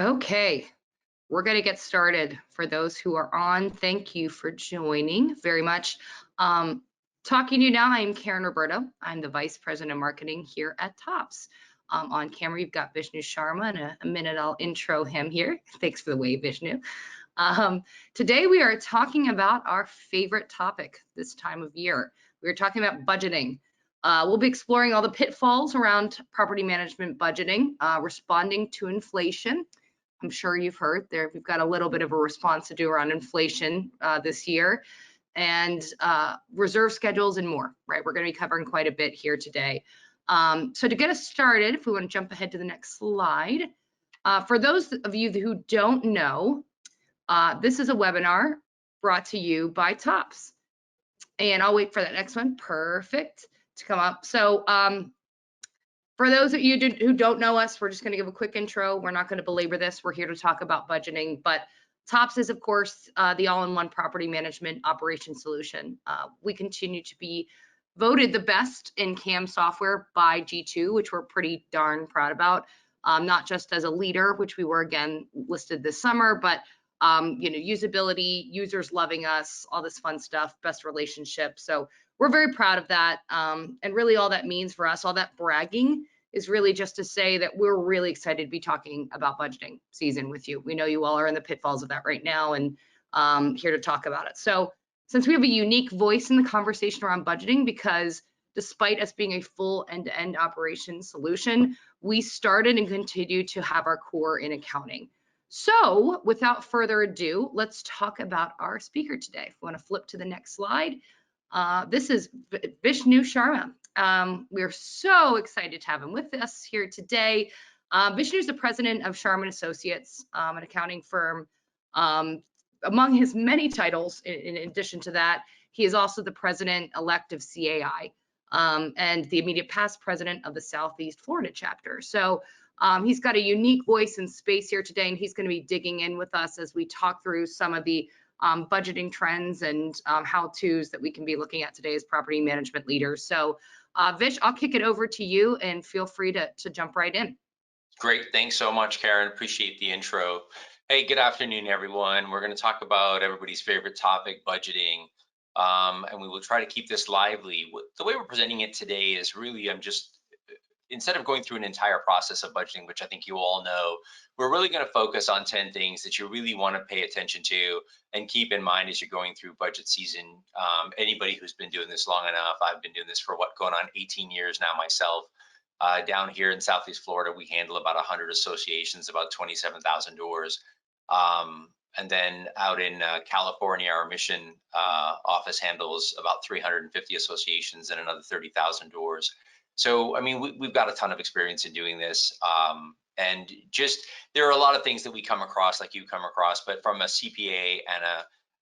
Okay, we're going to get started. For those who are on, thank you for joining very much. Um, Talking to you now, I'm Karen Roberto. I'm the Vice President of Marketing here at Tops. On camera, you've got Vishnu Sharma. In a minute, I'll intro him here. Thanks for the wave, Vishnu. Today, we are talking about our favorite topic this time of year. We're talking about budgeting. We'll be exploring all the pitfalls around property management budgeting, responding to inflation. I'm sure you've heard there, we've got a little bit of a response to do around inflation this year, and reserve schedules and more, right? We're going to be covering quite a bit here today. So to get us started, if we want to jump ahead to the next slide, for those of you who don't know, this is a webinar brought to you by Tops. And I'll wait for that next one, perfect, to come up. So for those of you who don't know us, we're just going to give a quick intro. We're not going to belabor this. We're here to talk about budgeting, but Tops is, of course, the all-in-one property management operation solution. We continue to be voted the best in CAM software by G2, which we're pretty darn proud about. Not just as a leader, which we were again listed this summer, but usability, users loving us, all this fun stuff, best relationship. So we're very proud of that. And really all that means for us, all that bragging is really just to say that we're really excited to be talking about budgeting season with you. We know you all are in the pitfalls of that right now and here to talk about it. So since we have a unique voice in the conversation around budgeting, because despite us being a full end-to-end operation solution, we started and continue to have our core in accounting. So without further ado, let's talk about our speaker today. If we want to flip to the next slide, this is Vishnu Sharma. We're so excited to have him with us here today. Vishnu is the president of Sharma Associates, an accounting firm. Among his many titles, in addition to that, he is also the president-elect of CAI and the immediate past president of the Southeast Florida chapter. So he's got a unique voice and space here today, and he's going to be digging in with us as we talk through some of the budgeting trends and how-tos that we can be looking at today as property management leaders. So Vish, I'll kick it over to you and feel free to jump right in. Great, thanks so much, Karen. Appreciate the intro. Hey, good afternoon, everyone. We're going to talk about everybody's favorite topic, budgeting, and we will try to keep this lively. The way we're presenting it today is really, instead of going through an entire process of budgeting, which I think you all know, we're really going to focus on 10 things that you really want to pay attention to and keep in mind as you're going through budget season. Anybody who's been doing this long enough, I've been doing this for going on 18 years now myself. Down here in Southeast Florida, we handle about 100 associations, about 27,000 doors. And then out in California, our mission office handles about 350 associations and another 30,000 doors. So, I mean, we've got a ton of experience in doing this. And just, there are a lot of things that we come across, like you come across, but from a CPA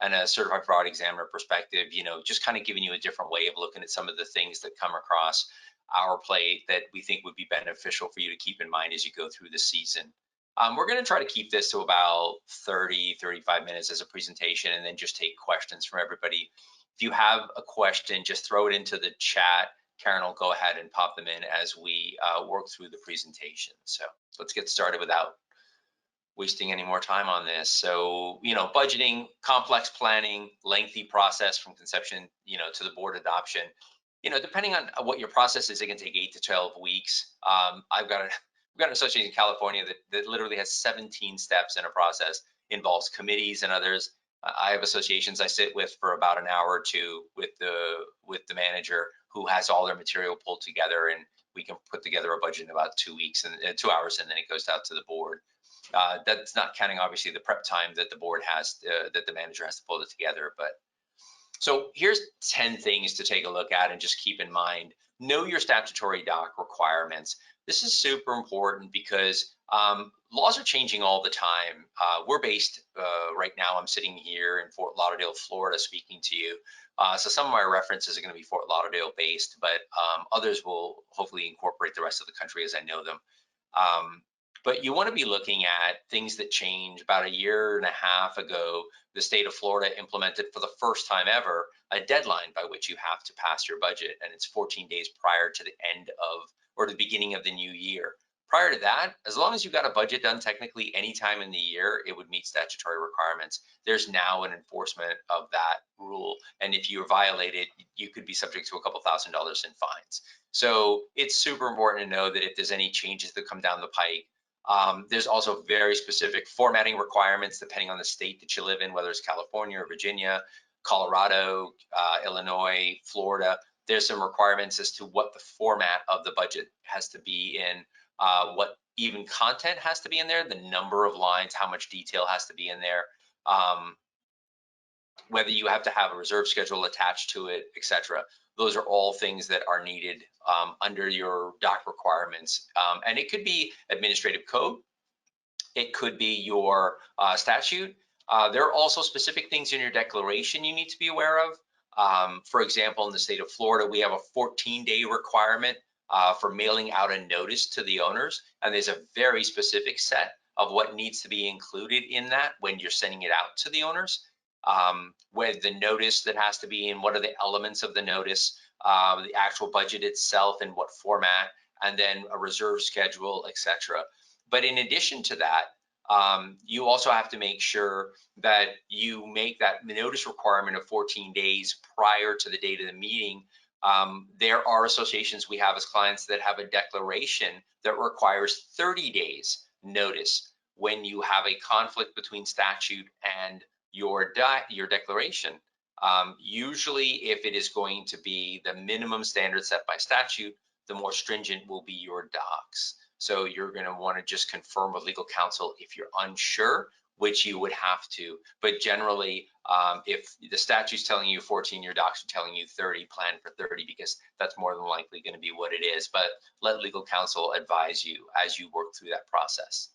and a certified fraud examiner perspective, just kind of giving you a different way of looking at some of the things that come across our plate that we think would be beneficial for you to keep in mind as you go through the season. We're going to try to keep this to about 30-35 minutes as a presentation, and then just take questions from everybody. If you have a question, just throw it into the chat. Karen will go ahead and pop them in as we work through the presentation. So let's get started without wasting any more time on this. So, budgeting, complex planning, lengthy process from conception, to the board adoption. Depending on what your process is, it can take 8 to 12 weeks. We've got an association in California that literally has 17 steps in a process, involves committees and others. I have associations I sit with for about an hour or two with the manager, who has all their material pulled together, and we can put together a budget in about 2 weeks and 2 hours, and then it goes out to the board. That's not counting obviously the prep time that the board has, that the manager has to pull it together. But so here's 10 things to take a look at and just keep in mind. Know your statutory doc requirements. This is super important because laws are changing all the time. We're based right now, I'm sitting here in Fort Lauderdale, Florida, speaking to you. So some of my references are going to be Fort Lauderdale based, but others will hopefully incorporate the rest of the country as I know them. But you want to be looking at things that change. About a year and a half ago, the state of Florida implemented for the first time ever a deadline by which you have to pass your budget, and it's 14 days prior to the end of, or the beginning of the new year. Prior to that, as long as you got a budget done technically any time in the year, it would meet statutory requirements. There's now an enforcement of that rule. And if you violate it, you could be subject to a couple $1,000s in fines. So it's super important to know that if there's any changes that come down the pike, there's also very specific formatting requirements depending on the state that you live in, whether it's California or Virginia, Colorado, Illinois, Florida. There's some requirements as to what the format of the budget has to be in, what even content has to be in there, the number of lines, how much detail has to be in there, whether you have to have a reserve schedule attached to it, etc. Those are all things that are needed under your doc requirements. And it could be administrative code. It could be your statute. There are also specific things in your declaration you need to be aware of. For example, in the state of Florida, we have a 14-day requirement for mailing out a notice to the owners. And there's a very specific set of what needs to be included in that when you're sending it out to the owners. With the notice that has to be in, what are the elements of the notice, the actual budget itself and what format, and then a reserve schedule, etc. But in addition to that, you also have to make sure that you make that notice requirement of 14 days prior to the date of the meeting. There are associations we have as clients that have a declaration that requires 30 days notice when you have a conflict between statute and your declaration. Usually, if it is going to be the minimum standard set by statute, the more stringent will be your docs. So you're going to want to just confirm with legal counsel if you're unsure, which you would have to. But generally, if the statute's telling you 14, your docs are telling you 30, plan for 30, because that's more than likely going to be what it is. But let legal counsel advise you as you work through that process.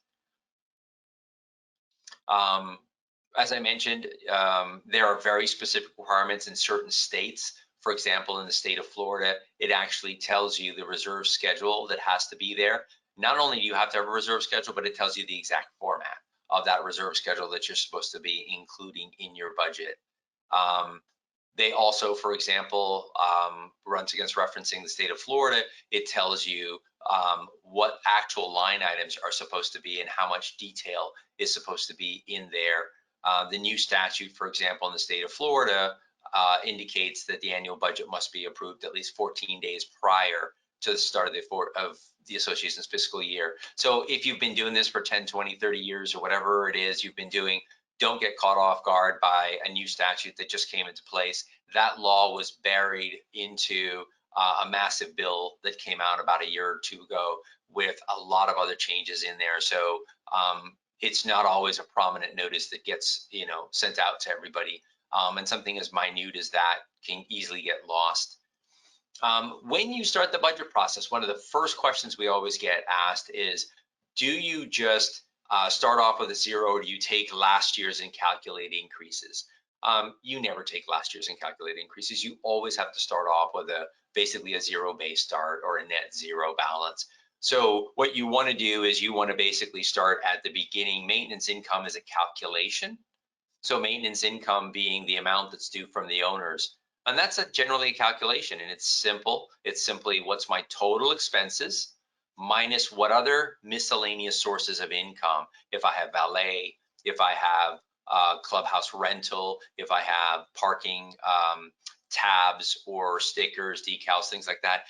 As I mentioned, there are very specific requirements in certain states. For example, in the state of Florida, it actually tells you the reserve schedule that has to be there. Not only do you have to have a reserve schedule, but it tells you the exact format of that reserve schedule that you're supposed to be including in your budget. They also, for example, runs against referencing the state of Florida. It tells you what actual line items are supposed to be and how much detail is supposed to be in there. The new statute, for example, in the state of Florida, indicates that the annual budget must be approved at least 14 days prior to the start of the association's fiscal year. So if you've been doing this for 10, 20, 30 years or whatever it is you've been doing, don't get caught off guard by a new statute that just came into place. That law was buried into a massive bill that came out about a year or two ago with a lot of other changes in there. So it's not always a prominent notice that gets, sent out to everybody. And something as minute as that can easily get lost. When you start the budget process, one of the first questions we always get asked is, do you just start off with a zero, or do you take last year's and calculate increases? You never take last year's and calculate increases. You always have to start off with basically a zero base start or a net zero balance. So what you want to do is you want to basically start at the beginning. Maintenance income is a calculation. So maintenance income being the amount that's due from the owners. And that's generally a calculation, and it's simple. It's simply what's my total expenses minus what other miscellaneous sources of income. If I have valet, if I have clubhouse rental, if I have parking tabs or stickers, decals, things like that.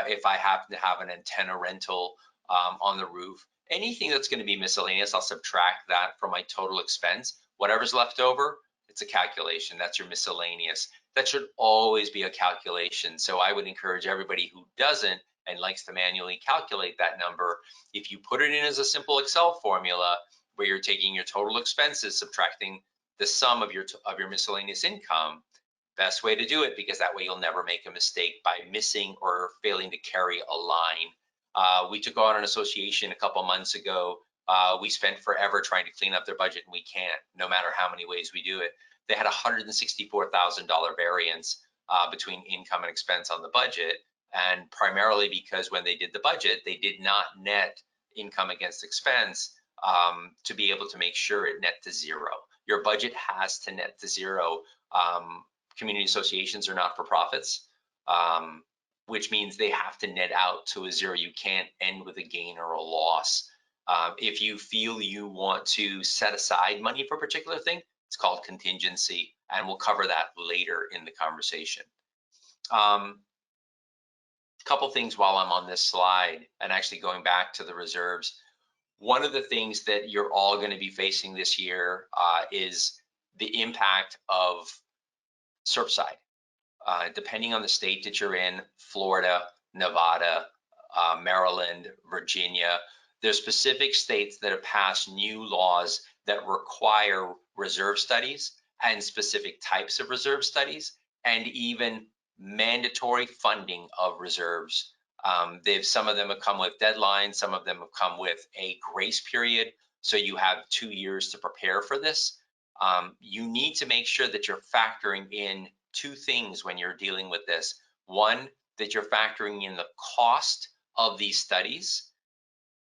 If I happen to have an antenna rental on the roof, anything that's going to be miscellaneous, I'll subtract that from my total expense. Whatever's left over, it's a calculation. That's your miscellaneous. That should always be a calculation. So I would encourage everybody who doesn't and likes to manually calculate that number, if you put it in as a simple Excel formula where you're taking your total expenses, subtracting the sum of your miscellaneous income, best way to do it, because that way you'll never make a mistake by missing or failing to carry a line. We took on an association a couple months ago. We spent forever trying to clean up their budget, and we can't, no matter how many ways we do it. They had a $164,000 variance between income and expense on the budget, and primarily because when they did the budget, they did not net income against expense to be able to make sure it net to zero. Your budget has to net to zero. Community associations are not for profits. which means they have to net out to a zero. You can't end with a gain or a loss. If you feel you want to set aside money for a particular thing, it's called contingency, and we'll cover that later in the conversation. Couple things while I'm on this slide, and actually going back to the reserves. One of the things that you're all going to be facing this year is the impact of Surfside. Depending on the state that you're in, Florida, Nevada, Maryland, Virginia, there's specific states that have passed new laws that require reserve studies and specific types of reserve studies, and even mandatory funding of reserves. Some of them have come with deadlines, some of them have come with a grace period, so you have 2 years to prepare for this. You need to make sure that you're factoring in 2 things when you're dealing with this. One, that you're factoring in the cost of these studies.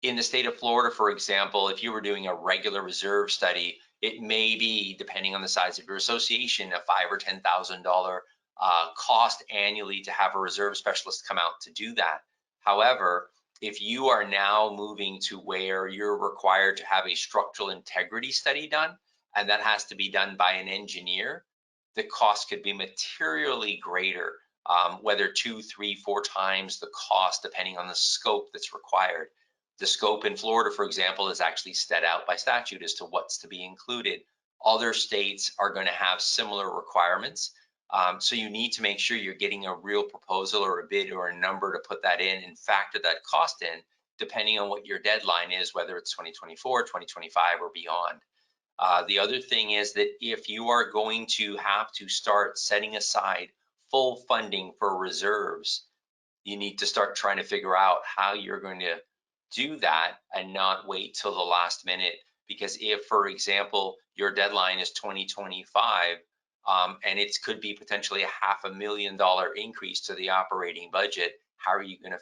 In the state of Florida, for example, if you were doing a regular reserve study, it may be, depending on the size of your association, a $5,000 or $10,000 cost annually to have a reserve specialist come out to do that. However, if you are now moving to where you're required to have a structural integrity study done, and that has to be done by an engineer, the cost could be materially greater, whether 2, 3, 4 times the cost, depending on the scope that's required. The scope in Florida, for example, is actually set out by statute as to what's to be included. Other states are going to have similar requirements. So you need to make sure you're getting a real proposal or a bid or a number to put that in and factor that cost in, depending on what your deadline is, whether it's 2024, 2025, or beyond. The other thing is that if you are going to have to start setting aside full funding for reserves, you need to start trying to figure out how you're going to do that and not wait till the last minute. Because if, for example, your deadline is 2025, and it could be potentially a $500,000 increase to the operating budget, how are you going to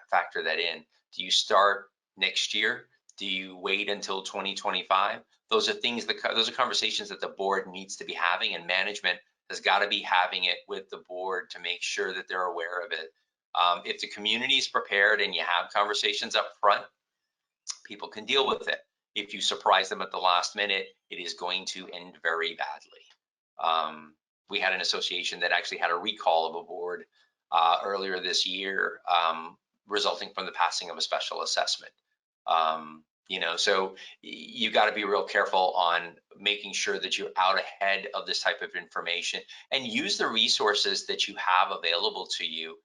factor that in? Do you start next year? Do you wait until 2025? Those are things those are conversations that the board needs to be having, and management has got to be having it with the board to make sure that they're aware of it. If the community is prepared and you have conversations up front, people can deal with it. If you surprise them at the last minute, it is going to end very badly. We had an association that actually had a recall of a board earlier this year, resulting from the passing of a special assessment. So you got to be real careful on making sure that you're out ahead of this type of information, and use the resources that you have available to you,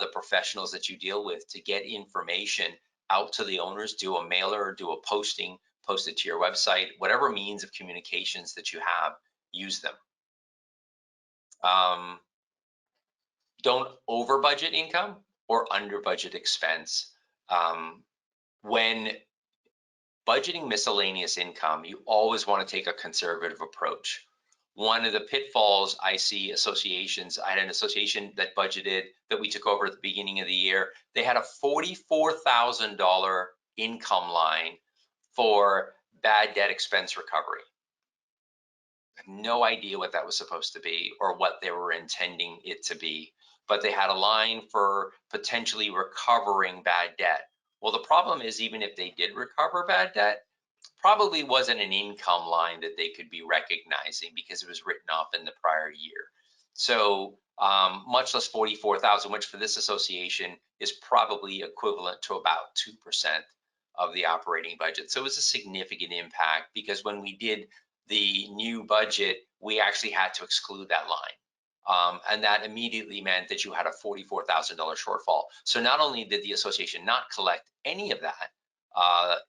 the professionals that you deal with, to get information out to the owners. Do a mailer, do a posting, post it to your website, whatever means of communications that you have, use them. Don't over budget income or under budget expense. When budgeting miscellaneous income, you always want to take a conservative approach. One of the pitfalls I see associations, I had an association that budgeted, that we took over at the beginning of the year. They had a $44,000 income line for bad debt expense recovery. No idea what that was supposed to be or what they were intending it to be, but they had a line for potentially recovering bad debt. Well, the problem is, even if they did recover bad debt, probably wasn't an income line that they could be recognizing because it was written off in the prior year. So much less 44,000, which for this association is probably equivalent to about 2% of the operating budget. So it was a significant impact, because when we did the new budget, we actually had to exclude that line. And that immediately meant that you had a $44,000 shortfall. So not only did the association not collect any of that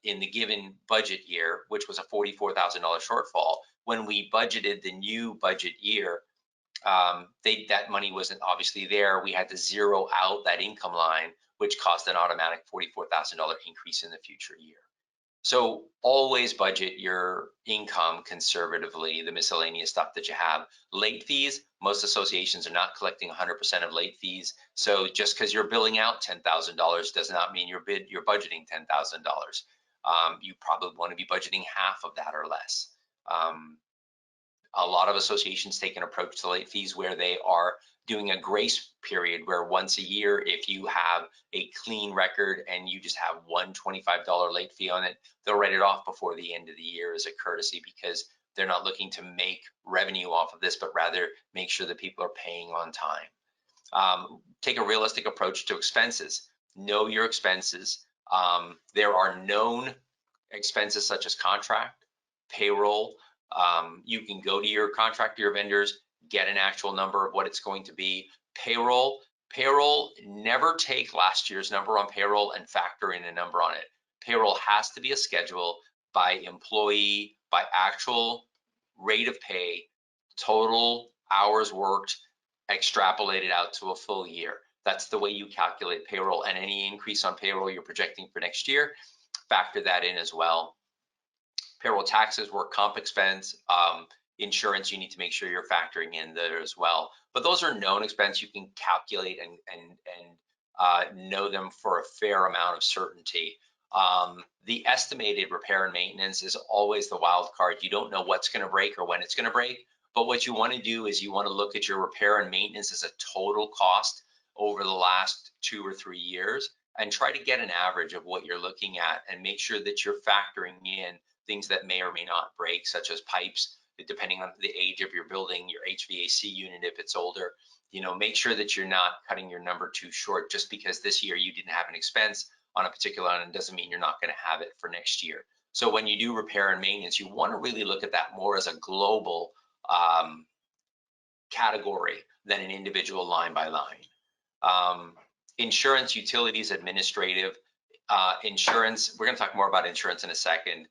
in the given budget year, which was a $44,000 shortfall, when we budgeted the new budget year, that money wasn't obviously there. We had to zero out that income line, which caused an automatic $44,000 increase in the future year. So always budget your income conservatively, the miscellaneous stuff that you have. Late fees, most associations are not collecting 100% of late fees. So just because you're billing out $10,000 does not mean you're budgeting $10,000. You probably want to be budgeting half of that or less. A lot of associations take an approach to late fees where they are doing a grace period where once a year, if you have a clean record and you just have one $25 late fee on it, they'll write it off before the end of the year as a courtesy, because they're not looking to make revenue off of this, but rather make sure that people are paying on time. Take a realistic approach to expenses. Know your expenses. There are known expenses such as contract, payroll. You can go to your contractor, your vendors, get an actual number of what it's going to be. Payroll, never take last year's number on payroll and factor in a number on it. Payroll has to be a schedule by employee, by actual rate of pay, total hours worked, extrapolated out to a full year. That's the way you calculate payroll, and any increase on payroll you're projecting for next year, factor that in as well. Payroll taxes, work comp expense, insurance, you need to make sure you're factoring in there as well. But those are known expense. You can calculate and know them for a fair amount of certainty. The estimated repair and maintenance is always the wild card. You don't know what's going to break or when it's going to break. But what you want to do is you want to look at your repair and maintenance as a total cost over the last 2 or 3 years and try to get an average of what you're looking at, and make sure that you're factoring in things that may or may not break, such as pipes, depending on the age of your building, your HVAC unit if it's older. You know, make sure that you're not cutting your number too short just because this year you didn't have an expense on a particular item doesn't mean you're not going to have it for next year. So when you do repair and maintenance, you want to really look at that more as a global category than an individual line by line. Insurance, utilities, administrative. Insurance, we're going to talk more about insurance in a second.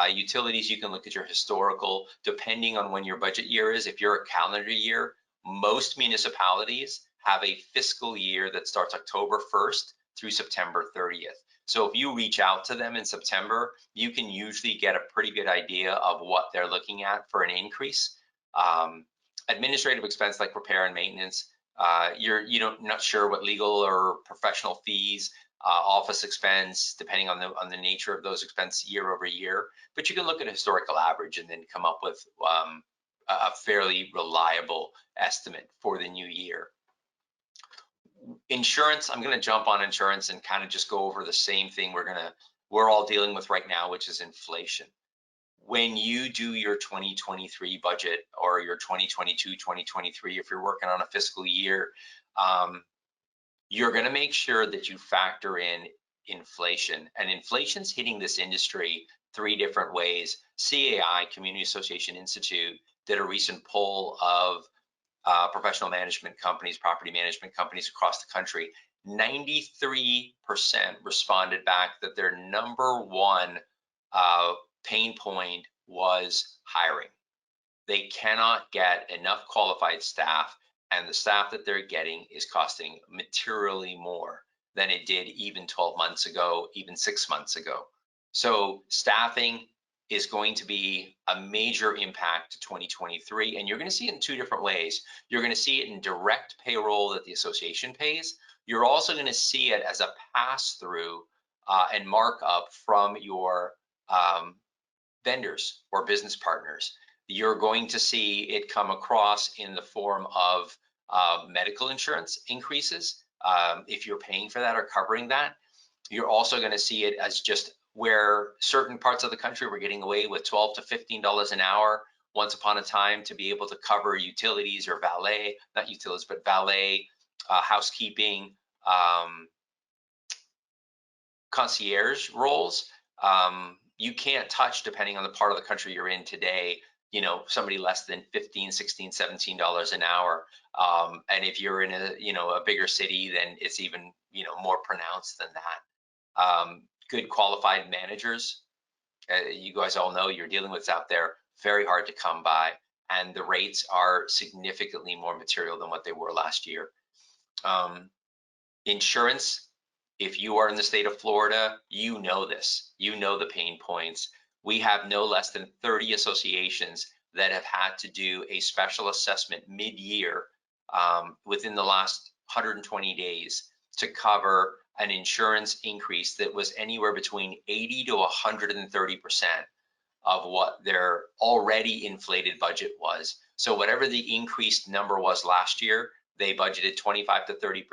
Utilities, you can look at your historical, depending on when your budget year is. If you're a calendar year, most municipalities have a fiscal year that starts October 1st through September 30th. So if you reach out to them in September, you can usually get a pretty good idea of what they're looking at for an increase. Administrative expense like repair and maintenance, not sure what legal or professional fees, office expense, depending on the nature of those expenses year over year. But you can look at a historical average and then come up with a fairly reliable estimate for the new year. Insurance, I'm going to jump on insurance and kind of just go over the same thing we're all dealing with right now, which is inflation. When you do your 2023 budget or your 2022, 2023, if you're working on a fiscal year, you're going to make sure that you factor in inflation. And inflation's hitting this industry 3 different ways. CAI, Community Association Institute, did a recent poll of professional management companies, property management companies across the country. 93% responded back that their number one pain point was hiring. They cannot get enough qualified staff, and the staff that they're getting is costing materially more than it did even 12 months ago, even 6 months ago. So staffing is going to be a major impact to 2023, and you're going to see it in 2 different ways. You're going to see it in direct payroll that the association pays. You're also going to see it as a pass-through and markup from your vendors or business partners. You're going to see it come across in the form of medical insurance increases, if you're paying for that or covering that. You're also going to see it as just where certain parts of the country were getting away with $12 to $15 an hour once upon a time to be able to cover utilities or valet, not utilities, but valet, housekeeping, concierge roles. You can't touch, depending on the part of the country you're in today, somebody less than $15, $16, $17 an hour. And if you're in a bigger city, then it's even, more pronounced than that. Good qualified managers, you guys all know you're dealing with out there, very hard to come by, and the rates are significantly more material than what they were last year. Insurance, if you are in the state of Florida, you know this, the pain points. We have no less than 30 associations that have had to do a special assessment mid-year within the last 120 days to cover an insurance increase that was anywhere between 80 to 130% of what their already inflated budget was. So whatever the increased number was last year, they budgeted 25 to 30%.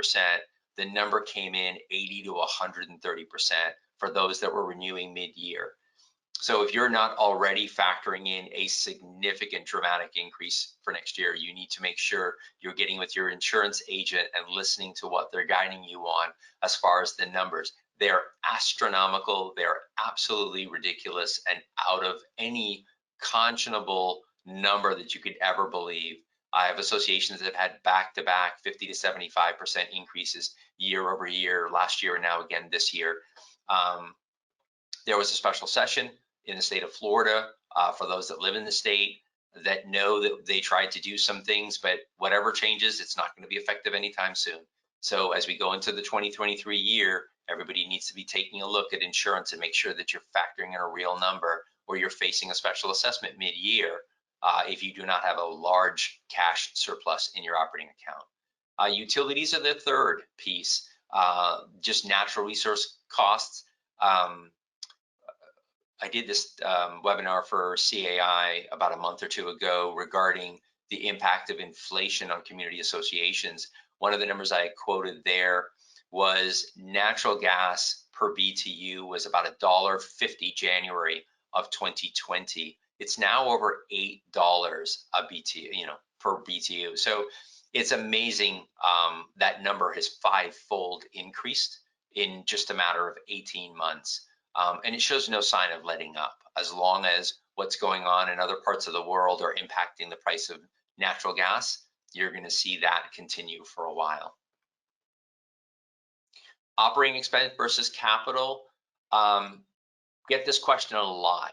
The number came in 80 to 130% for those that were renewing mid-year. So if you're not already factoring in a significant dramatic increase for next year, you need to make sure you're getting with your insurance agent and listening to what they're guiding you on as far as the numbers. They're astronomical, they're absolutely ridiculous and out of any conscionable number that you could ever believe. I have associations that have had back-to-back 50 to 75% increases year over year, last year and now again this year. There was a special session in the state of Florida for those that live in the state that know that they tried to do some things, but whatever changes, it's not going to be effective anytime soon. So as we go into the 2023 year, everybody needs to be taking a look at insurance and make sure that you're factoring in a real number or you're facing a special assessment mid-year if you do not have a large cash surplus in your operating account. Utilities are the third piece, just natural resource costs. I did this webinar for CAI about a month or two ago regarding the impact of inflation on community associations. One of the numbers I quoted there was natural gas per BTU was about $1.50 January of 2020. It's now over $8 a BTU, per BTU. So it's amazing that number has fivefold increased in just a matter of 18 months. And it shows no sign of letting up as long as what's going on in other parts of the world are impacting the price of natural gas. You're going to see that continue for a while. Operating expense versus capital. Get this question a lot.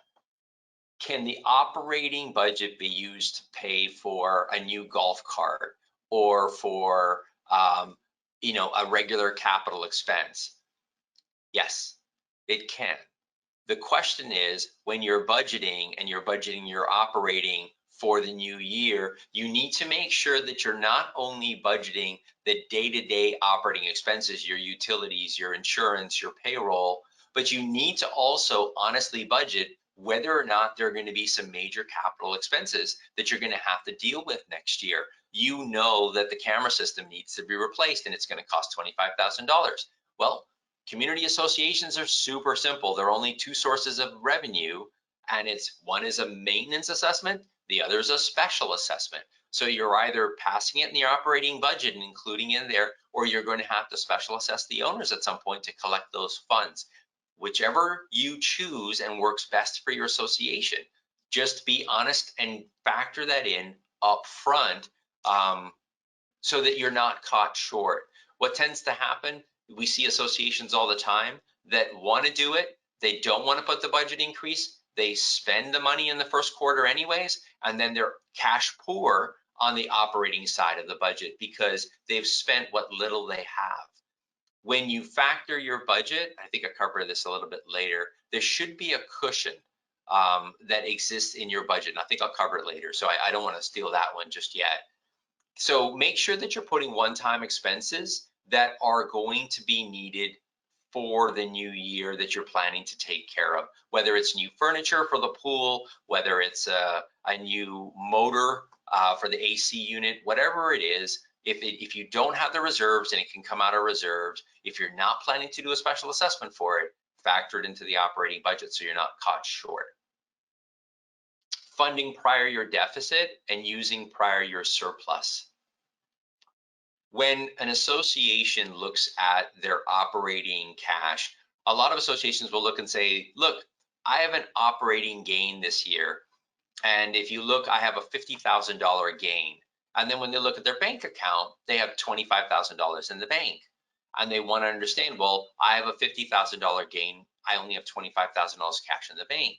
Can the operating budget be used to pay for a new golf cart or for a regular capital expense? Yes, it can. The question is, when you're budgeting and you're budgeting your operating for the new year, you need to make sure that you're not only budgeting the day-to-day operating expenses, your utilities, your insurance, your payroll, but you need to also honestly budget whether or not there are going to be some major capital expenses that you're going to have to deal with next year. You know that the camera system needs to be replaced and it's going to cost $25,000. Well, community associations are super simple. There are only two sources of revenue, and one is a maintenance assessment, the other is a special assessment. So you're either passing it in the operating budget and including it in there, or you're going to have to special assess the owners at some point to collect those funds. Whichever you choose and works best for your association, just be honest and factor that in up front so that you're not caught short. What tends to happen, we see associations all the time that want to do it. They don't want to put the budget increase. They spend the money in the first quarter anyways, and then they're cash poor on the operating side of the budget because they've spent what little they have. When you factor your budget, I think I covered this a little bit later, there should be a cushion that exists in your budget. And I think I'll cover it later. So I don't want to steal that one just yet. So make sure that you're putting one-time expenses that are going to be needed for the new year that you're planning to take care of, whether it's new furniture for the pool, whether it's a new motor for the AC unit, whatever it is. If you don't have the reserves, and it can come out of reserves, if you're not planning to do a special assessment for it, factor it into the operating budget so you're not caught short. Funding prior year deficit and using prior year surplus. When an association looks at their operating cash, a lot of associations will look and say, look, I have an operating gain this year. And if you look, I have a $50,000 gain. And then when they look at their bank account, they have $25,000 in the bank. And they want to understand, well, I have a $50,000 gain. I only have $25,000 cash in the bank.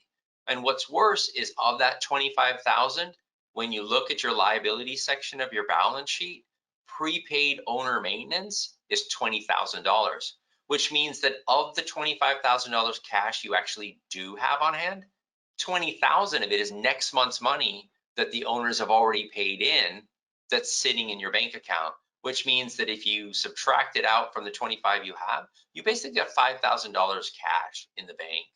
And what's worse is of that $25,000, when you look at your liability section of your balance sheet, prepaid owner maintenance is $20,000, which means that of the $25,000 cash you actually do have on hand, 20,000 of it is next month's money that the owners have already paid in that's sitting in your bank account, which means that if you subtract it out from the 25 you have, you basically have $5,000 cash in the bank.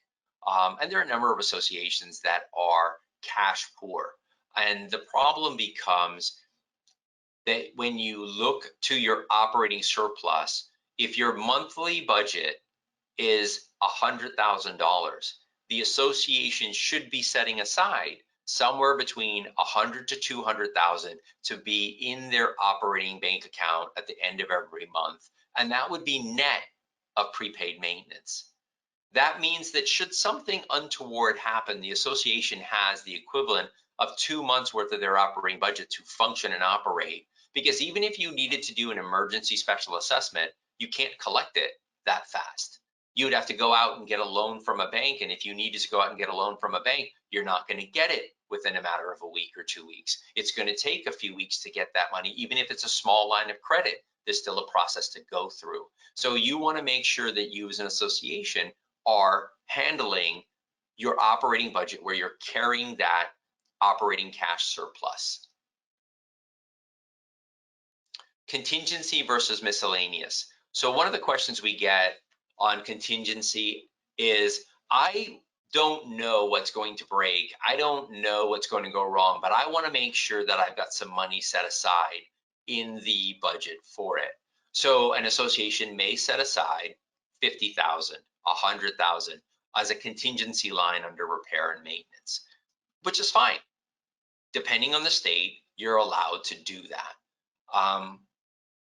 And there are a number of associations that are cash poor. And the problem becomes that when you look to your operating surplus, if your monthly budget is $100,000, the association should be setting aside somewhere between 100 to 200,000 to be in their operating bank account at the end of every month, and that would be net of prepaid maintenance. That means that should something untoward happen, the association has the equivalent of 2 months worth of their operating budget to function and operate, because even if you needed to do an emergency special assessment, you can't collect it that fast. You would have to go out and get a loan from a bank, and if you needed to go out and get a loan from a bank, you're not going to get it within a matter of a week or 2 weeks. It's going to take a few weeks to get that money. Even if it's a small line of credit, there's still a process to go through. So you want to make sure that you as an association are handling your operating budget where you're carrying that operating cash surplus. Contingency versus miscellaneous. So one of the questions we get on contingency is, I don't know what's going to break. I don't know what's going to go wrong, but I want to make sure that I've got some money set aside in the budget for it. So an association may set aside 50,000, 100,000 as a contingency line under repair and maintenance, which is fine. Depending on the state, you're allowed to do that.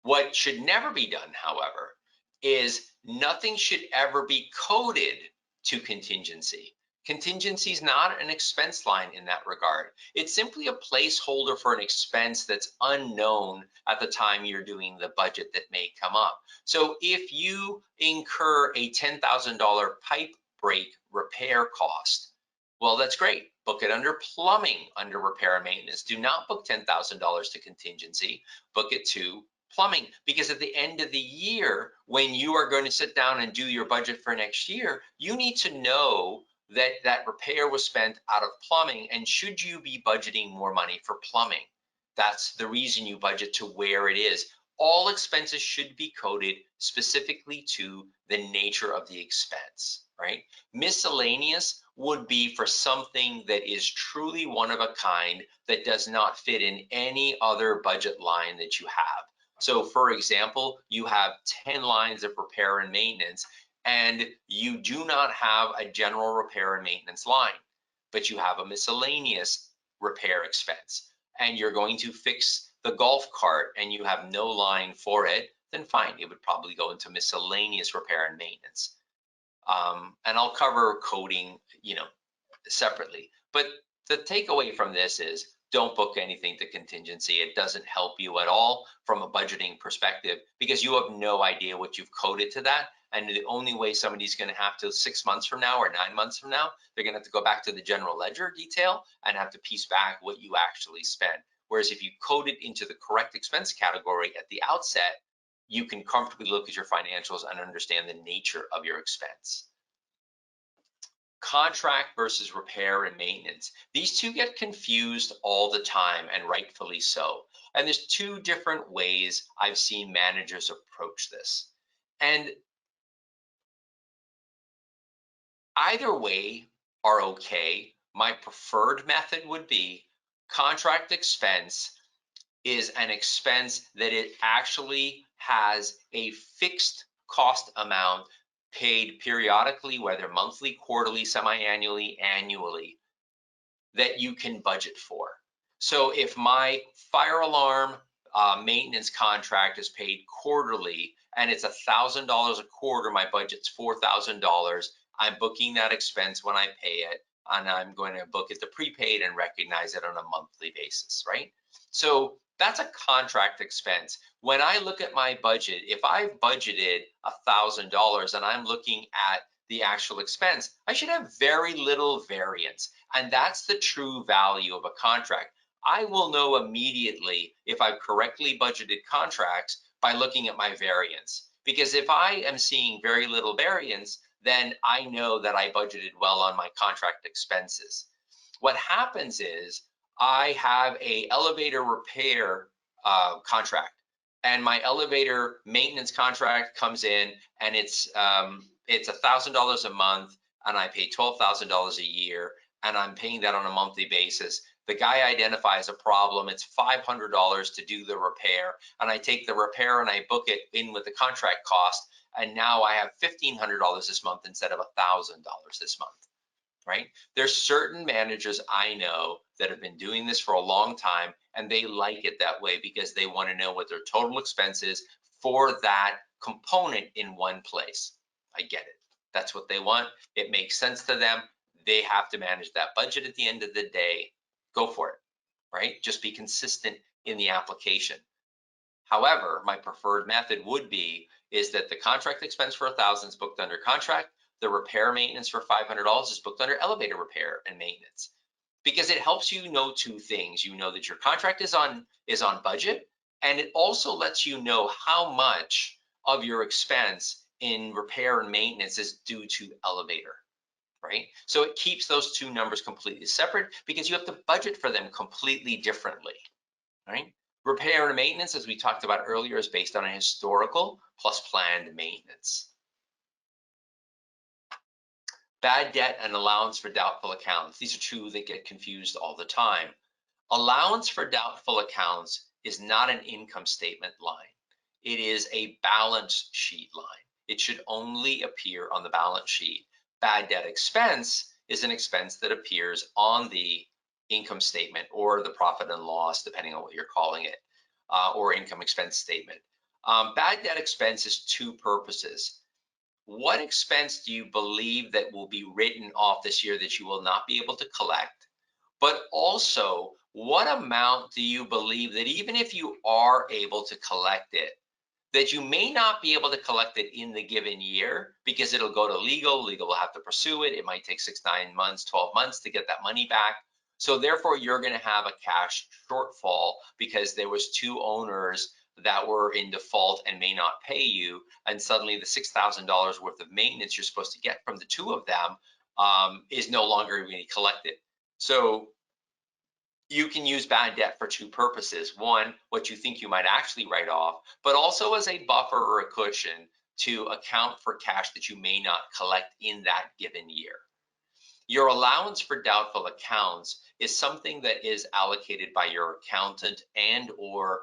What should never be done, however, is nothing should ever be coded to contingency. Contingency is not an expense line in that regard. It's simply a placeholder for an expense that's unknown at the time you're doing the budget that may come up. So if you incur a $10,000 pipe break repair cost, well, that's great. Book it under plumbing under repair and maintenance. Do not book $10,000 to contingency. Book it to plumbing, because at the end of the year, when you are going to sit down and do your budget for next year, you need to know that that repair was spent out of plumbing, and should you be budgeting more money for plumbing? That's the reason you budget to where it is. All expenses should be coded specifically to the nature of the expense, right? Miscellaneous would be for something that is truly one of a kind that does not fit in any other budget line that you have. So for example, you have 10 lines of repair and maintenance, and you do not have a general repair and maintenance line, but you have a miscellaneous repair expense, and you're going to fix the golf cart and you have no line for it, then fine, it would probably go into miscellaneous repair and maintenance. And I'll cover coding, separately. But the takeaway from this is, don't book anything to contingency. It doesn't help you at all from a budgeting perspective, because you have no idea what you've coded to that. And the only way somebody's going to have to 6 months from now or 9 months from now, they're going to have to go back to the general ledger detail and have to piece back what you actually spent. Whereas if you code it into the correct expense category at the outset, you can comfortably look at your financials and understand the nature of your expense. Contract versus repair and maintenance. These two get confused all the time, and rightfully so. And there's two different ways I've seen managers approach this. And either way are okay. My preferred method would be contract expense is an expense that it actually has a fixed cost amount paid periodically, whether monthly, quarterly, semi-annually, annually, that you can budget for. So if my fire alarm maintenance contract is paid quarterly and it's $1,000 a quarter, my budget's $4,000, I'm booking that expense when I pay it, and I'm going to book it to prepaid and recognize it on a monthly basis, right? So that's a contract expense. When I look at my budget, if I've budgeted $1,000 and I'm looking at the actual expense, I should have very little variance. And that's the true value of a contract. I will know immediately if I've correctly budgeted contracts by looking at my variance. Because if I am seeing very little variance, then I know that I budgeted well on my contract expenses. What happens is I have a elevator repair contract, and my elevator maintenance contract comes in, and it's $1,000 a month, and I pay $12,000 a year, and I'm paying that on a monthly basis. The guy identifies a problem, it's $500 to do the repair, and I take the repair and I book it in with the contract cost, and now I have $1,500 this month instead of $1,000 this month, right? There's certain managers I know that have been doing this for a long time, and they like it that way because they want to know what their total expense is for that component in one place. I get it. That's what they want. It makes sense to them. They have to manage that budget at the end of the day. Go for it, right? Just be consistent in the application. However, my preferred method would be is that the contract expense for $1,000 is booked under contract. The repair maintenance for $500 is booked under elevator repair and maintenance, because it helps you know two things. You know that your contract is on budget, and it also lets you know how much of your expense in repair and maintenance is due to elevator, right? So it keeps those two numbers completely separate because you have to budget for them completely differently, right? Repair and maintenance, as we talked about earlier, is based on a historical plus planned maintenance. Bad debt and allowance for doubtful accounts. These are two that get confused all the time. Allowance for doubtful accounts is not an income statement line. It is a balance sheet line. It should only appear on the balance sheet. Bad debt expense is an expense that appears on the income statement or the profit and loss, depending on what you're calling it, or income expense statement. Bad debt expense is two purposes. What expense do you believe that will be written off this year that you will not be able to collect? But also, what amount do you believe that even if you are able to collect it, that you may not be able to collect it in the given year because it'll go to legal will have to pursue it. It might take 6, 9 months, 12 months to get that money back. So therefore, you're going to have a cash shortfall because there was two owners that were in default and may not pay you, and suddenly the $6,000 worth of maintenance you're supposed to get from the two of them is no longer going to be collected. So you can use bad debt for two purposes. One, what you think you might actually write off, but also as a buffer or a cushion to account for cash that you may not collect in that given year. Your allowance for doubtful accounts is something that is allocated by your accountant and or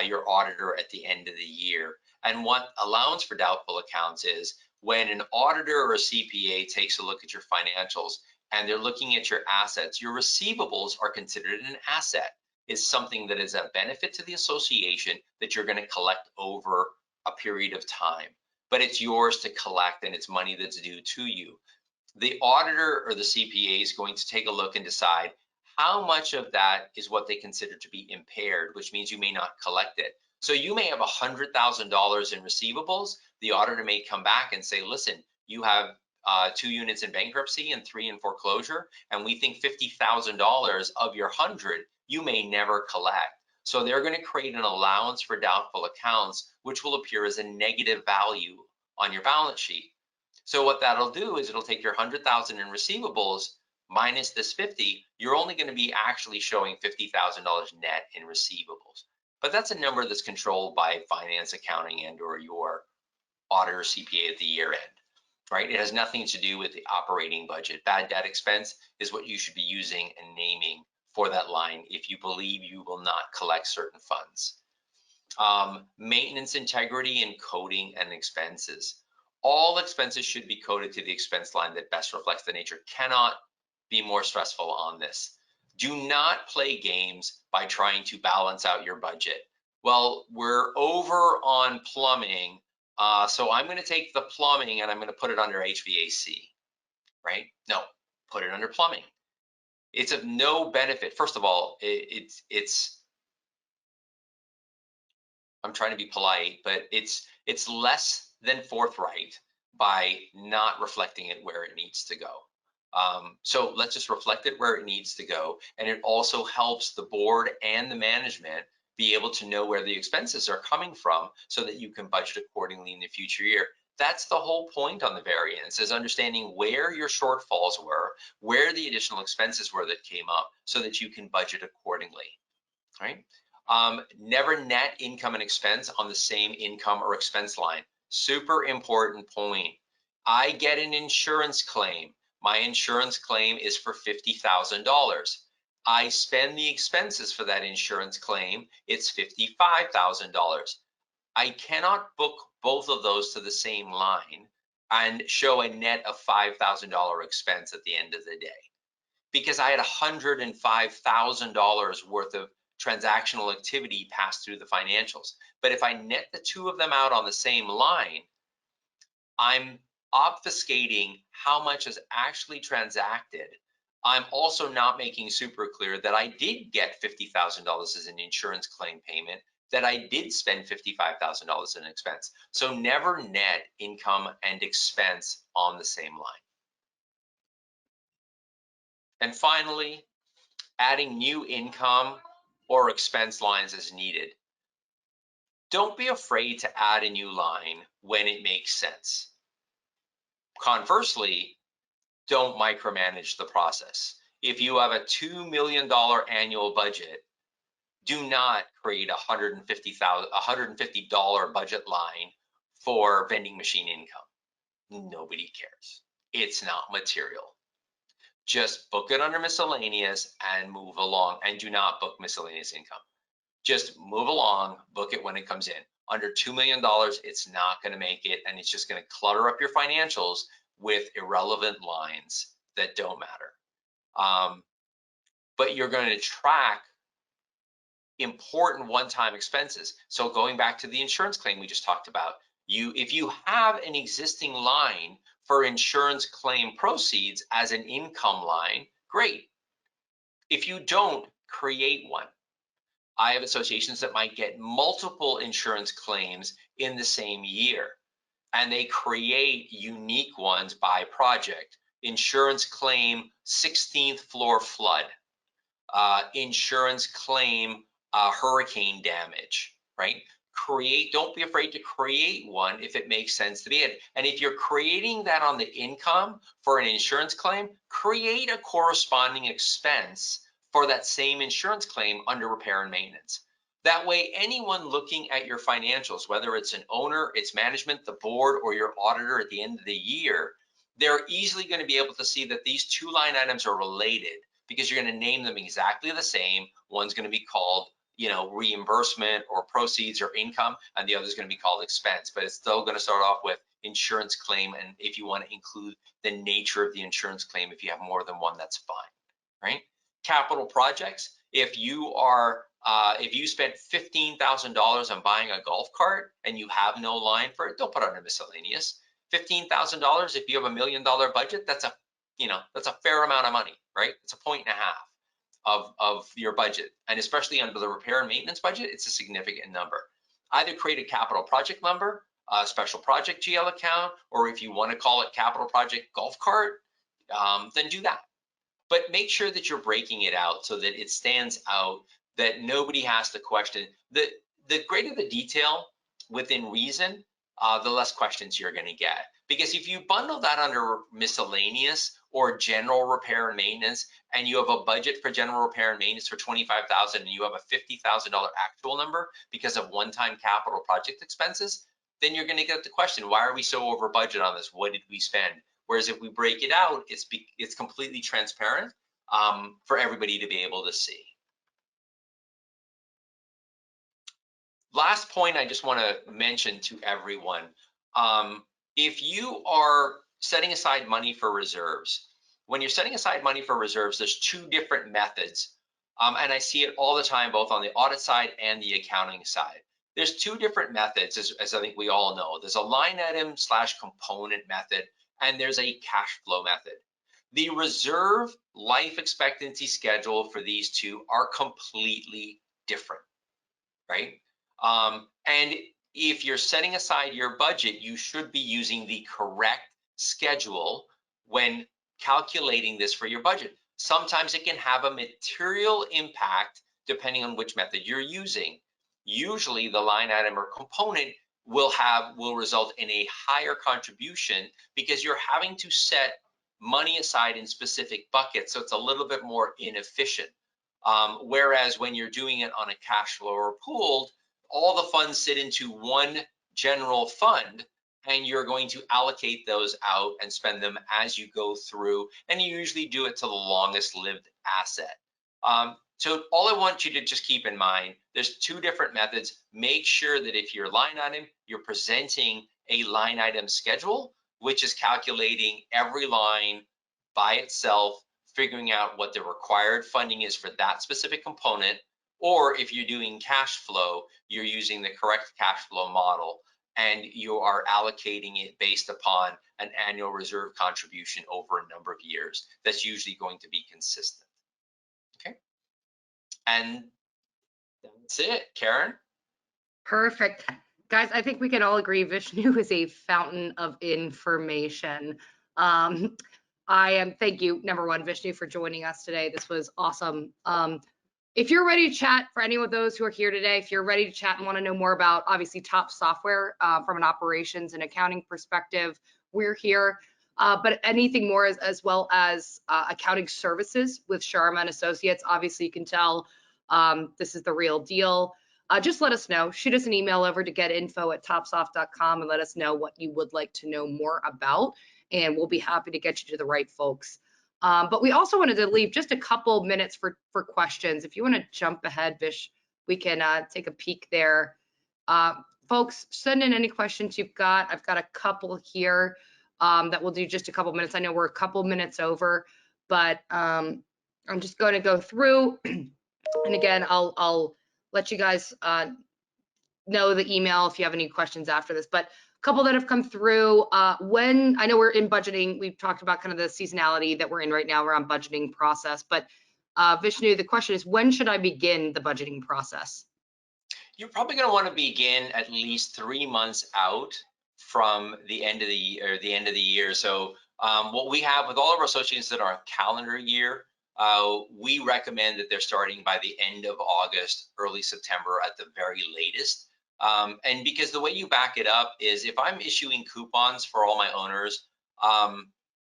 your auditor at the end of the year. And what allowance for doubtful accounts is when an auditor or a CPA takes a look at your financials and they're looking at your assets, your receivables are considered an asset. It's something that is a benefit to the association that you're going to collect over a period of time, but it's yours to collect and it's money that's due to you. The auditor or the CPA is going to take a look and decide how much of that is what they consider to be impaired, which means you may not collect it. So you may have $100,000 in receivables. The auditor may come back and say, listen, you have 2 units in bankruptcy and 3 in foreclosure, and we think $50,000 of your 100 you may never collect. So they're going to create an allowance for doubtful accounts, which will appear as a negative value on your balance sheet. So what that'll do is it'll take your 100,000 in receivables minus this 50, you're only going to be actually showing $50,000 net in receivables. But that's a number that's controlled by finance, accounting, and or your auditor CPA at the year end, right? It has nothing to do with the operating budget. Bad debt expense is what you should be using and naming for that line if you believe you will not collect certain funds. Maintenance integrity and coding and expenses. All expenses should be coded to the expense line that best reflects the nature. Cannot be more stressful on this. Do not play games by trying to balance out your budget. Well, we're over on plumbing, so I'm going to take the plumbing and I'm going to put it under HVAC, right? No, put it under plumbing. It's of no benefit. First of all, I'm trying to be polite, but it's less than forthright by not reflecting it where it needs to go. So let's just reflect it where it needs to go. And it also helps the board and the management be able to know where the expenses are coming from so that you can budget accordingly in the future year. That's the whole point on the variance, is understanding where your shortfalls were, where the additional expenses were that came up so that you can budget accordingly, right? Never net income and expense on the same income or expense line. Super important point. I get an insurance claim. My insurance claim is for $50,000. I spend the expenses for that insurance claim, it's $55,000. I cannot book both of those to the same line and show a net of $5,000 expense at the end of the day, because I had $105,000 worth of transactional activity pass through the financials. But if I net the two of them out on the same line, I'm obfuscating how much is actually transacted. I'm also not making super clear that I did get $50,000 as an insurance claim payment, that I did spend $55,000 in expense. So never net income and expense on the same line. And finally, adding new income or expense lines as needed. Don't be afraid to add a new line when it makes sense. Conversely, don't micromanage the process. If you have a $2 million annual budget, do not create a $150 budget line for vending machine income. Nobody cares. It's not material. Just book it under miscellaneous and move along, and do not book miscellaneous income. Just move along, book it when it comes in. Under $2 million, it's not going to make it, and it's just going to clutter up your financials with irrelevant lines that don't matter. But you're going to track important one-time expenses. So going back to the insurance claim we just talked about, if you have an existing line for insurance claim proceeds as an income line, great. If you don't, create one. I have associations that might get multiple insurance claims in the same year, and they create unique ones by project. Insurance claim 16th floor flood, insurance claim hurricane damage, right? Don't be afraid to create one if it makes sense to be it. And if you're creating that on the income for an insurance claim, create a corresponding expense for that same insurance claim under repair and maintenance. That way, anyone looking at your financials, whether it's an owner, it's management, the board, or your auditor at the end of the year, they're easily going to be able to see that these two line items are related, because you're going to name them exactly the same. One's going to be called, reimbursement or proceeds or income, and the other is going to be called expense, but it's still going to start off with insurance claim. And if you want to include the nature of the insurance claim, if you have more than one, that's fine, right? Capital projects, if you spent $15,000 on buying a golf cart and you have no line for it, don't put it under miscellaneous. $15,000, if you have $1 million budget, that's a fair amount of money, right? It's 1.5 points of your budget, and especially under the repair and maintenance budget, it's a significant number. Either create a capital project number, a special project GL account, or if you want to call it capital project golf cart, then do that. But make sure that you're breaking it out so that it stands out, that nobody has to question. The greater the detail within reason, the less questions you're going to get. Because if you bundle that under miscellaneous or general repair and maintenance, and you have a budget for general repair and maintenance for $25,000, and you have a $50,000 actual number because of one-time capital project expenses, then you're going to get the question, why are we so over budget on this? What did we spend? Whereas if we break it out, it's completely transparent for everybody to be able to see. Last point I just want to mention to everyone, if you are setting aside money for reserves, when you're setting aside money for reserves, there's two different methods. And I see it all the time, both on the audit side and the accounting side. There's two different methods, as I think we all know. There's a line item / component method, and there's a cash flow method. The reserve life expectancy schedule for these two are completely different, right? And if you're setting aside your budget, you should be using the correct schedule when calculating this for your budget. Sometimes it can have a material impact depending on which method you're using. Usually the line item or component will result in a higher contribution because you're having to set money aside in specific buckets, so it's a little bit more inefficient. Whereas when you're doing it on a cash flow or pooled, all the funds sit into one general fund, and you're going to allocate those out and spend them as you go through, and you usually do it to the longest lived asset. So all I want you to just keep in mind, there's two different methods. Make sure that if you're line item, you're presenting a line item schedule, which is calculating every line by itself, figuring out what the required funding is for that specific component. Or if you're doing cash flow, you're using the correct cash flow model and you are allocating it based upon an annual reserve contribution over a number of years. That's usually going to be consistent. Okay. And that's it, Karen. Perfect. Guys, I think we can all agree Vishnu is a fountain of information. Thank you, number one, Vishnu, for joining us today. This was awesome. If you're ready to chat, for any of those who are here today, if you're ready to chat and want to know more about obviously top software from an operations and accounting perspective, we're here. But anything more as well as accounting services with Sharma and Associates, obviously you can tell this is the real deal. Just let us know. Shoot us an email over to getinfo@topsoft.com and let us know what you would like to know more about, and we'll be happy to get you to the right folks. But we also wanted to leave just a couple minutes for questions. If you want to jump ahead, Vish, we can take a peek there. Folks, send in any questions you've got. I've got a couple here that we'll do just a couple minutes. I know we're a couple minutes over, but I'm just going to go through. And again, I'll let you guys know the email if you have any questions after this. But a couple that have come through. When I know we're in budgeting, we've talked about kind of the seasonality that we're in right now around budgeting process. But Vishnu, the question is, when should I begin the budgeting process? You're probably going to want to begin at least 3 months out from the end of the year. So what we have with all of our associates that are on calendar year, we recommend that they're starting by the end of August, early September at the very latest. And because the way you back it up is if I'm issuing coupons for all my owners,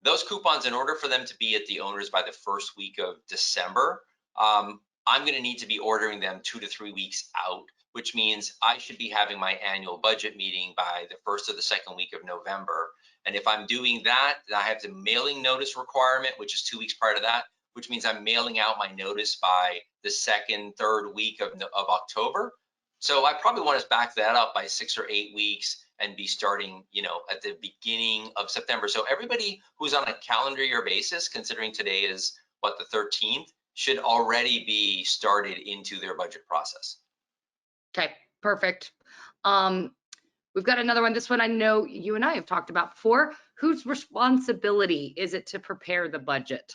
those coupons, in order for them to be at the owners by the first week of December, I'm going to need to be ordering them 2 to 3 weeks out, which means I should be having my annual budget meeting by the first or the second week of November. And if I'm doing that, then I have the mailing notice requirement, which is 2 weeks prior to that, which means I'm mailing out my notice by the second, third week of October. So I probably want to back that up by 6 or 8 weeks and be starting, at the beginning of September. So everybody who's on a calendar year basis, considering today is what, the 13th, should already be started into their budget process. Okay, perfect. We've got another one. This one I know you and I have talked about before. Whose responsibility is it to prepare the budget?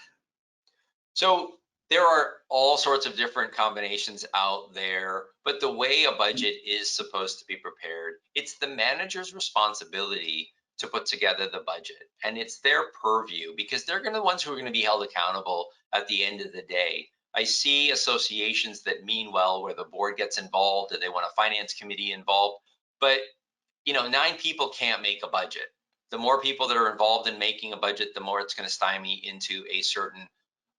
So there are all sorts of different combinations out there, but the way a budget is supposed to be prepared, it's the manager's responsibility to put together the budget, and it's their purview because they're the ones who are going to be held accountable at the end of the day. I see associations that mean well where the board gets involved or they want a finance committee involved, but 9 people can't make a budget. The more people that are involved in making a budget, the more it's going to stymie into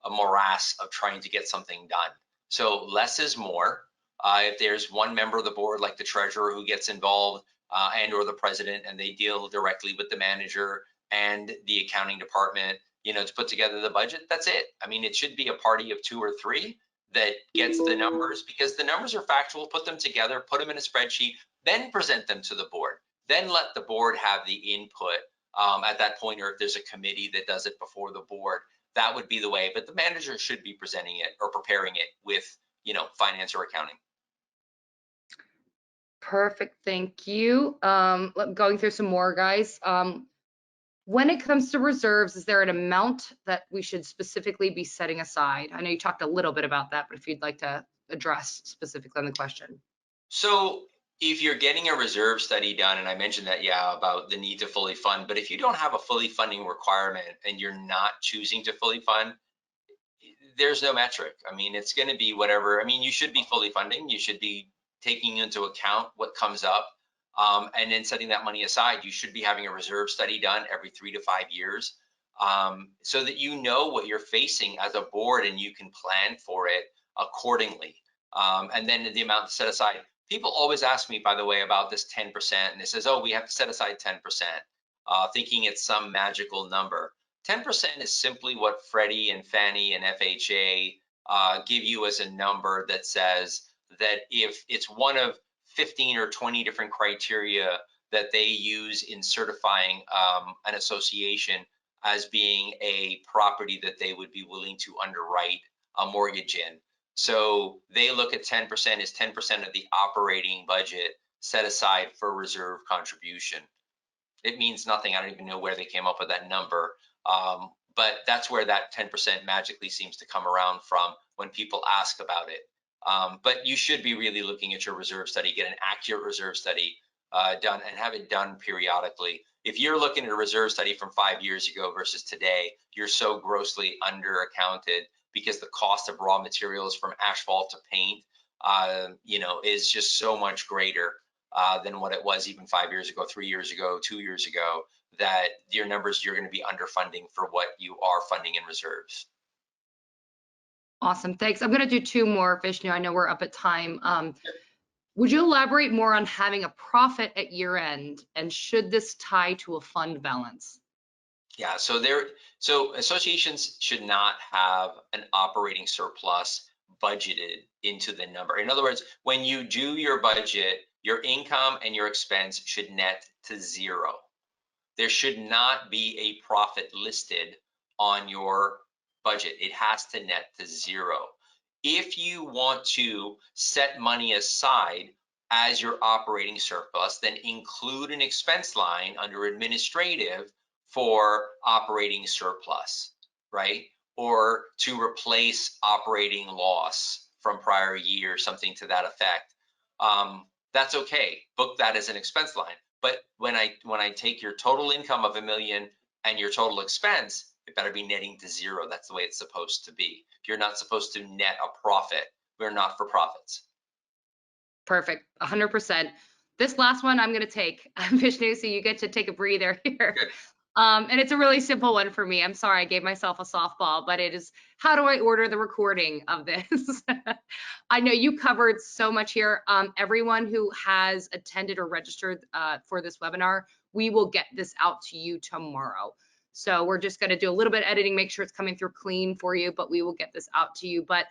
a morass of trying to get something done. So less is more. If there's one member of the board, like the treasurer, who gets involved and or the president, and they deal directly with the manager and the accounting department, to put together the budget, that's it. I mean, it should be a party of 2 or 3 that gets the numbers, because the numbers are factual. Put them together, put them in a spreadsheet, then present them to the board. Then let the board have the input at that point, or if there's a committee that does it before the board, that would be the way. But the manager should be presenting it or preparing it with, finance or accounting. Perfect, thank you. Going through some more, guys. When it comes to reserves, is there an amount that we should specifically be setting aside? I know you talked a little bit about that, but if you'd like to address specifically on the question. So if you're getting a reserve study done, and I mentioned that, about the need to fully fund, but if you don't have a fully funding requirement and you're not choosing to fully fund, there's no metric. I mean, it's going to be whatever. I mean, you should be fully funding. You should be taking into account what comes up and then setting that money aside. You should be having a reserve study done every 3 to 5 years so that you know what you're facing as a board and you can plan for it accordingly. And then the amount to set aside. People always ask me, by the way, about this 10%, and it says, oh, we have to set aside 10%, thinking it's some magical number. 10% is simply what Freddie and Fannie and FHA give you as a number that says that if it's one of 15 or 20 different criteria that they use in certifying an association as being a property that they would be willing to underwrite a mortgage in. So they look at 10% as 10% of the operating budget set aside for reserve contribution. It means nothing. I don't even know where they came up with that number. But that's where that 10% magically seems to come around from when people ask about it. But you should be really looking at your reserve study, get an accurate reserve study done, and have it done periodically. If you're looking at a reserve study from 5 years ago versus today, you're so grossly under accounted because the cost of raw materials from asphalt to paint, is just so much greater than what it was even 5 years ago, 3 years ago, 2 years ago, that your numbers, you're going to be underfunding for what you are funding in reserves. Awesome, thanks. I'm going to do two more, Vishnu. I know we're up at time. Would you elaborate more on having a profit at year end, and should this tie to a fund balance? Yeah, so associations should not have an operating surplus budgeted into the number. In other words, when you do your budget, your income and your expense should net to zero. There should not be a profit listed on your budget. It has to net to zero. If you want to set money aside as your operating surplus, then include an expense line under administrative for operating surplus, right? Or to replace operating loss from prior year, something to that effect. That's okay. Book that as an expense line. But when I take your total income of $1 million and your total expense, it better be netting to zero. That's the way it's supposed to be. You're not supposed to net a profit. We're not for profits. Perfect, 100%. This last one I'm going to take, Vishnu, so you get to take a breather here. And it's a really simple one for me. I'm sorry I gave myself a softball, but it is, how do I order the recording of this? I know you covered so much here. Everyone who has attended or registered for this webinar, we will get this out to you tomorrow. So we're just going to do a little bit of editing, make sure it's coming through clean for you, but we will get this out to you. But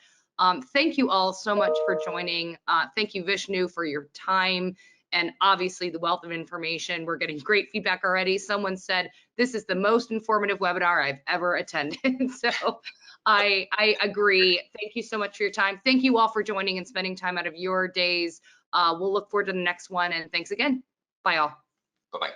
thank you all so much for joining. Thank you, Vishnu, for your time and obviously the wealth of information. We're getting great feedback already. Someone said, this is the most informative webinar I've ever attended. So I agree. Thank you so much for your time. Thank you all for joining and spending time out of your days. We'll look forward to the next one. And thanks again. Bye all. Bye-bye.